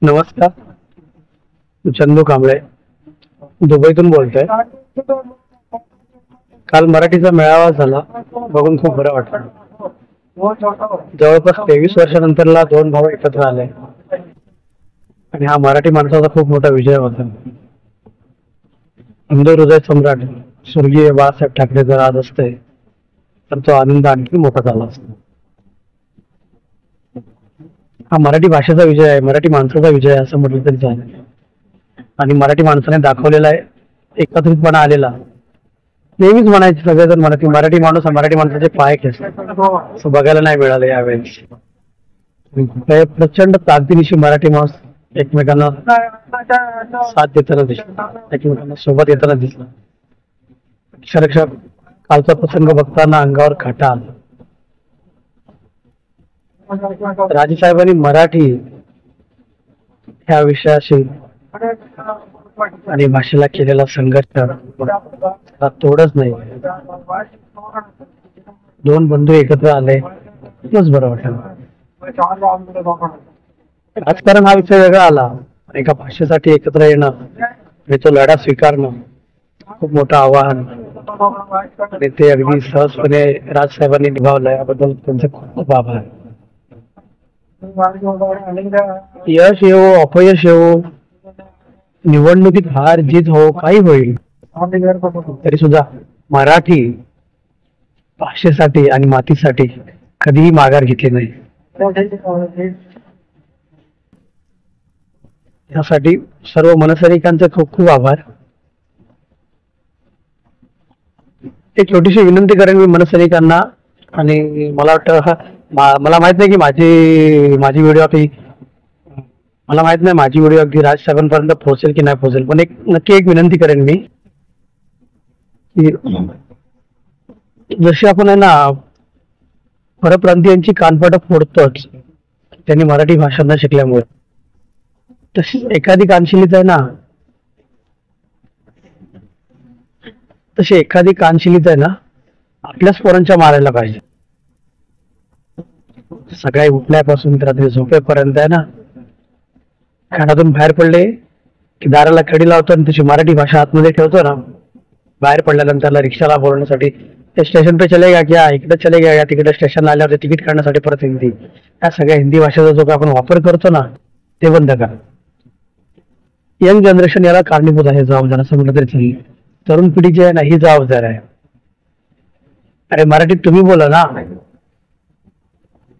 नमस्कार. मी चंदू कांबळे दुबईतून बोलतोय. काल मराठीचा मेळावा झाला, बघून खूप बरं वाटलं. जवळपास 23 वर्षानंतरला दोन भाऊ एकत्र आले आणि हा मराठी माणसाचा खूप मोठा विजय होता. हिंदू हृदय सम्राट स्वर्गीय बाळासाहेब ठाकरे जर आज असते तर तो आनंद आणखी मोठा झाला असता. हा मराठी भाषेचा विजय आहे, मराठी माणसाचा विजय आहे असं म्हटलं तरी चालेल. आणि मराठी माणसाने दाखवलेला आहे एकत्रितपणा आलेला. नेहमीच म्हणायचे सगळेजण मराठी मराठी माणूस मराठी माणसाचे पाय खेचतो, असं बघायला नाही मिळालं यावेळेस. प्रचंड ताकदीनिशी मराठी माणूस एकमेकांना साथ देताना दिसला, एकमेकांना सोबत येताना दिसला. अक्षरशः कालचा प्रसंग बघताना अंगावर काटा आला. राजेसाहेबांनी मराठी ह्या विषयाशी आणि भाषेला केलेला संघर्ष तोडच नाही. दोन बंधू एकत्र आले, खूपच बरं वाटलं. राजकारण हा विषय वेगळा आला, एका भाषेसाठी एकत्र येणं आणि तो लढा स्वीकारणं खूप मोठं आव्हान आणि ते अगदी सहजपणे राजसाहेबांनी निभावलं, याबद्दल त्यांचे खूप खूप आभार. यश येवो अपयश येवो, निवडणुकीत हार जीत हो, काही होईल, तरी सुद्धा मराठी भाषेसाठी आणि मातीसाठी कधीही माघार घेतली नाही. यासाठी सर्व मनसैनिकांचे खूप खूप आभार. एक छोटीशी विनंती करेन मी मनसैनिकांना. आणि मला वाटतं मला माहित नाही की माझी व्हिडिओ मला माहित नाही माझी व्हिडिओ अगदी राजसाहेबांपर्यंत पोहोचेल की नाही पोहोचेल, पण नक्की एक विनंती करेन मी की जशी आपण आहे ना परप्रांतीयांची कानपटं फोडतोच त्यांनी मराठी भाषा न शिकल्यामुळे, तशी एखादी कानशिलीच आहे ना, तशी एखादी कानशिलीच आहे ना आपल्याच पोरांच्या मारायला पाहिजे. सकाळी उठल्यापासून रात्री झोपेपर्यंत आहे ना, घरातून बाहेर पडले की दाराला कडी लावतो आणि तशी मराठी भाषा आतमध्ये ठेवतो ना. बाहेर पडल्यानंतर रिक्षाला बोलवण्यासाठी ते स्टेशन पे चले गया क्या, इकडे चले गया, तिकडे स्टेशनला आल्यावर तिकीट काढण्यासाठी परत हिंदी. या सगळ्या हिंदी भाषेचा जो आपण वापर करतो ना ते बंद करा. यंग जनरेशन याला कारणीभूत आहे, जबाबदार असं म्हटलं तरी चालेल. तरुण पिढी जी आहे ना ही जबाबदार आहे. अरे मराठीत तुम्ही बोला ना,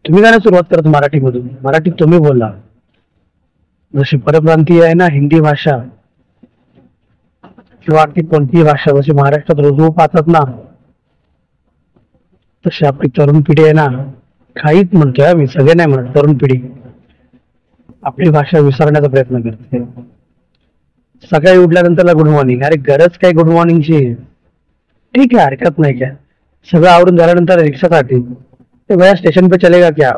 तुम्ही काय सुरुवात करत मराठीमधून, मराठीत तुम्ही बोला. जशी परप्रांतीय आहे ना हिंदी भाषा किंवा आणखी कोणतीही भाषा जशी महाराष्ट्रात रुजवू पाहतात ना, तशी आपली तरुण पिढी आहे ना, काहीच म्हणतोय मी, सगळे नाही म्हणत, तरुण पिढी आपली भाषा विसरण्याचा प्रयत्न करते. सकाळी उठल्यानंतरला गुड मॉर्निंग, अरे गरज काय गुड मॉर्निंगची, ठीक आहे हरकत नाही काय. सगळं आवरून झाल्यानंतर रिक्षासाठी ते भैया स्टेशन पे चलेगा क्या,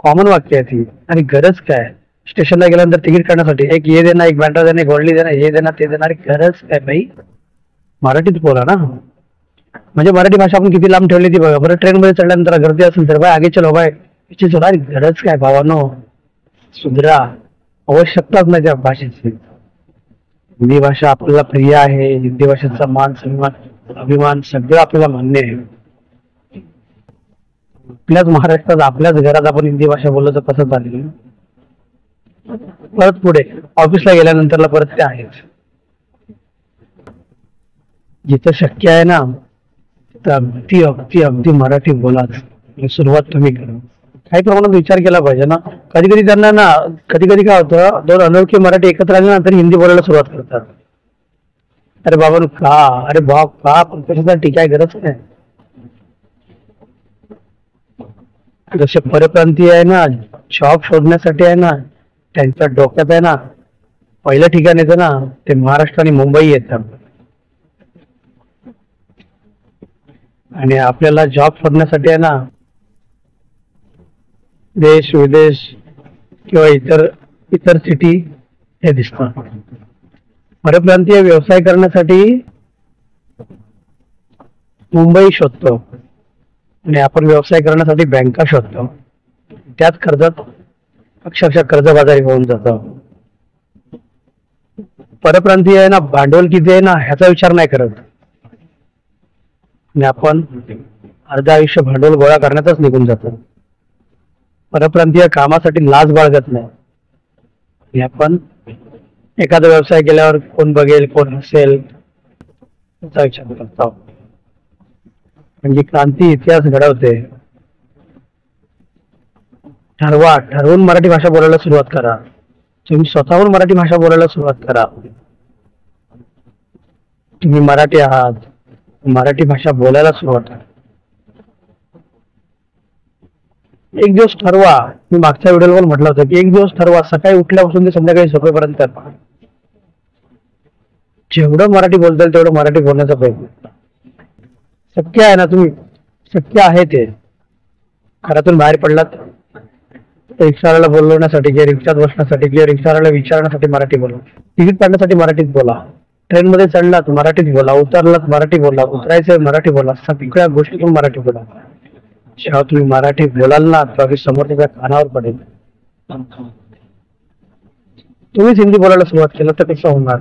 कॉमन वाक्य आहे ती. आणि गरज काय, स्टेशनला गेल्यानंतर तिकीट काढण्यासाठी एक ये देना, एक बँटा देना, एक गोळली देना, हे देना ते देणार, गरज काय भाई, मराठीत बोला ना. म्हणजे मराठी भाषा आपण किती लांब ठेवली ती बघा. बरं ट्रेन मध्ये चढल्यानंतर गर्दी असेल तर बाय आगे चलो बाय इथे चला, गरज काय भावानो, सुधरा. आवश्यकताच नाही त्या भाषेची. हिंदी भाषा आपल्याला प्रिय आहे, हिंदी भाषेचा मान सन्मान अभिमान सगळं आपल्याला मान्य आहे. आपल्याच महाराष्ट्रात आपल्याच घरात आपण हिंदी भाषा बोललो तर कसं चालेल. परत पुढे ऑफिसला गेल्यानंतरला परत ते आहेच. जिथं शक्य आहे ना तर अगदी अगदी अगदी मराठी बोलाच. सुरुवात तुम्ही करा. काही प्रमाणात विचार केला पाहिजे ना. कधी कधी त्यांना ना कधी कधी काय होतं, दोन अनोळखी मराठी एकत्र आले ना तरी हिंदी बोलायला सुरुवात करतात. अरे बाबा का, अरे भाव का, पण कशासाठी काय गरज नाही. जसे परप्रांतीय आहे ना जॉब शोधण्यासाठी आहे ना, त्यांच्या डोक्यात आहे ना पहिलं ठिकाण येतं ना ते महाराष्ट्र आणि मुंबई येतं. आणि आपल्याला जॉब शोधण्यासाठी आहे ना देश विदेश किंवा इतर सिटी हे दिसतात. परप्रांतीय व्यवसाय करण्यासाठी मुंबई शोधतो आणि आपण व्यवसाय करण्यासाठी बँका शोधतो. त्याच कर्जात अक्षरशः कर्जबाजारी होऊन जातो. परप्रांतीय आहे ना, भांडवल किती आहे ना ह्याचा विचार नाही करत. आणि आपण अर्ध आयुष्य भांडवल गोळा करण्यातच निघून जातो. परप्रांतीय कामासाठी लाज बाळगत नाही. आणि आपण एखादा व्यवसाय केल्यावर कोण बघेल, कोण हसेल याचा विचार करतो. म्हणजे क्रांती इतिहास घडवते. ठरवून मराठी भाषा बोलायला सुरुवात करा. तुम्ही स्वतःहून मराठी भाषा बोलायला सुरुवात करा. तुम्ही मराठी आहात, मराठी भाषा बोलायला सुरुवात करा. एक दिवस ठरवा. मी मागच्या व्हिडिओला पण म्हटलं होतं की एक दिवस ठरवा, सकाळी उठल्यापासून ते संध्याकाळी झोपेपर्यंत करा. जेवढं मराठी बोलता येईल तेवढं मराठी बोलण्याचा प्रयत्न करा. शक्य आहे ना, तुम्ही शक्य आहे ते. घरातून बाहेर पडलात रिक्षावाल्याला बोलवण्यासाठी किंवा रिक्षात बसण्यासाठी किंवा रिक्षावाल्याला विचारण्यासाठी मराठी बोला. तिकीट काढण्यासाठी मराठीत बोला. ट्रेन मध्ये चढलात मराठीत बोला, उतरलात मराठी बोला, उतरायचं मराठी बोला, सगळ्या गोष्टीतून मराठी बोला. जेव्हा तुम्ही मराठी बोलाल ना तेव्हा समोर त्याच्या कानावर पडेल. तुम्हीच हिंदी बोलायला सुरुवात केलं तर कसं होणार.